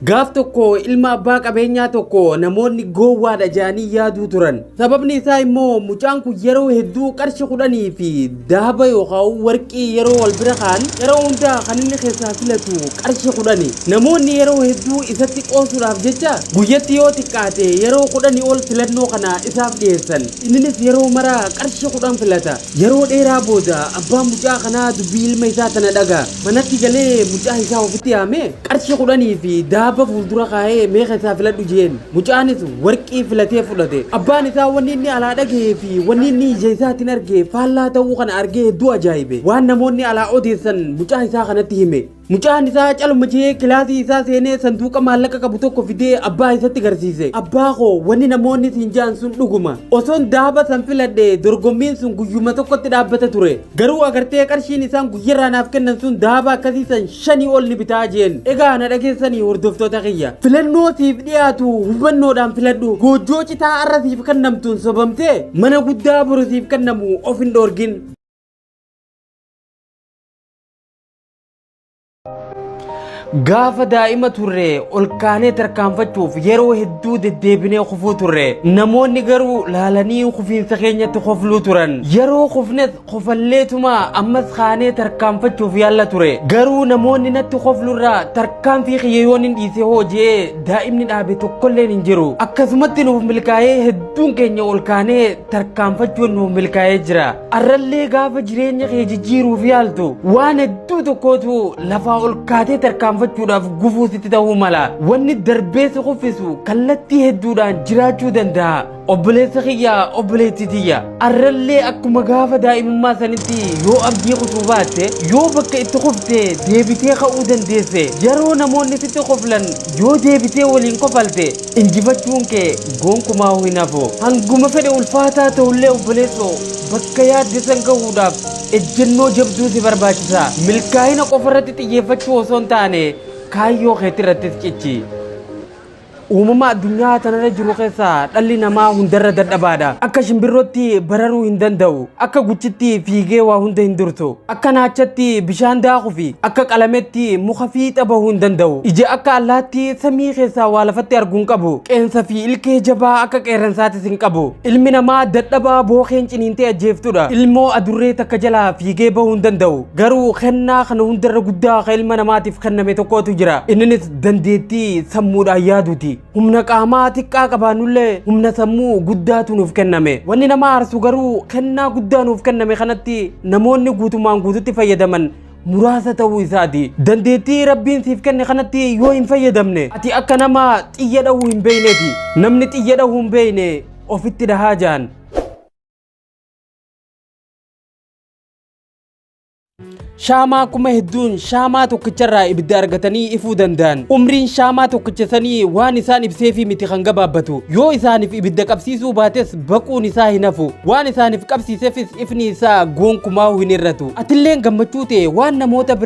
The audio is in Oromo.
Gaaf tokko ilma abbaa qabeenyaa tokko namoonni gowwaadha jaanii yaaduu turan. Sababni isaa immoo mucaan kun yeroo hedduu qarshii 10 fi dahaba yookaan warqii yeroo wal bira kaan yeroo hundaa kan inni keessaa filatu qarshii 10. Namoonni yeroo hedduu isatti qoosuudhaaf jecha guyyatti yoo xiqqaate yeroo 10 ol filannoo kana isaaf dhiyeessan. Innis yeroo mara qarshii 10 filata. Yeroo dheeraa booda abbaan mucaa kanaa dubbii ilma isaa tana dhaga. Manatti galee mucaa isaa ofitti yaame qarshii 10 fi dahaba fuuldura kaa'ee meeqa isaa filadhu jeen. Mucaanis warqii filatee fudhate. Abbaan isaa wanni inni alaa dhagee fi wanni inni ija isaatiin argee faallaa ta'uu kana argee hedduu ajaa'ibe. Waan namoonni alaa odeessan mucaa isaa kanatti hime. Mucaan isaa calma jee kilaasii isaa seenee sanduuqa maallaqa qabu tokko fidee abbaa isatti garsiise. Abbaa koo wanni namoonni siin jaan sun dhuguma. Osoon dahaba san filadhe dorgommiin sun guyyuma tokkotti dhaabbata ture. Garuu agartee qarshiin isaan guyyarraa naaf kennan sun dahaba akkasii san 5 ol ni bitaa jeen. Egaa na dhageessanii hordoftoota kiyya. Filannoo siif dhiyaatu hubannoodhaan filadhu. Goojjoo citaa arra siif kennamtuun sobamtee mana guddaa boru siif kennamu of hin dhoorgin. Gaafa daa'ima turre ol kaanee tarkaanfachuuf yeroo hedduu deddeebinee kufuu turre. Namoonni garuu laalanii kufiinsa keenyatti kofluu turan. Yeroo kufnes kofalleetuma ammas kaanee tarkaanfachuuf yaalla ture. Garuu namoonni natti koflurraa tarkaanfii kiyyoon hin dhiise hoojee daa'imni dhaabe tokkolleen hin jiru. Akkasumatti nuuf milkaa'ee hedduun keenya ol kaanee tarkaanfachuun nuuf milkaa'ee jira. Arrallee gaafa jireenya kee jijjiiruuf yaaltu waan hedduu tokkootu lafaa ol kaatee tarkaanfachuudhaaf gufuu sitti ta'uu mala. Wanni darbee si kuffisu kallattii hedduudhaan jiraachuu danda'a. Obboleessa kiyya obboleettii tiyya arrallee akkuma gaafa daa'imummaa sanitti yoo abdii kutuu baatte yoo bakka itti kufte deebitee ka'uu dandeesse. Yeroo namoonni sitti koflan yoo deebitee waliin kofalte injifachuun kee gonkumaa hin hafu. Hanguma fedhe ulfaataa ta'ullee obboleessoo bakka yaadde san gahuudhaaf ejjennoo jabduu si barbaachisa. Milkaa'ina qofarratti xiyyeeffachuu osoo hin taane kaayyoo keetti irrattis cichi. Uumama addunyaa tanarra jiru keessaa dhalli namaa hundarra dadhabaadha. Akka shimbirrootti bararuu hin danda'u. Akka guchitti fiigee waa hunda hin durtu. Akka naachatti bishaan daakuu fi akka qalametti muka fiixa bahuu hin danda'u. Ija akka allaatti samii keessaa waa lafatti arguu hin qabu. Qeensa fi ilkee jabaa akka qeerransaatis hin qabu. Ilmi namaa dadhabaa bookeen ciniintee ajjeeftudha. Ilmoo adurree takka jalaa fiigee bahuu hin danda'u. Garuu kennaa kana hundarra guddaa kan ilma namaatiif kenname tokkotu jira. Innis dandeettii sammuudhaan yaaduuti. Humna qaamaa xiqqaa qabaannullee humna sammuu guddaatu nuuf kenname. Wanni nama aarsu garuu kennaa guddaa nuuf kenname kanatti namoonni guutumaan guututti fayyadaman muraasa ta'uu isaati. Dandeettii rabbiin siif kenne kanatti yoo hin fayyadamne ati akka nama xiyya dhahuu hin beeyneeti. Namni xiyya dhahuu hin beeyne ofitti dhahaa jaan. Shaamaa kuma hedduun shaamaa tokkicharraa ibidda argatanii ifuu danda'an. Umriin shaamaa tokkicha sanii waan isaan ibseefi miti kan gabaabbatu. Yoo isaaniif ibidda qabsiisuu baates baquun isaa hin hafu. Waan isaaniif qabsiiseefis ifni isaa gonkumaa hin hir'atu. Atilleen gammachuu ta'e waan namoota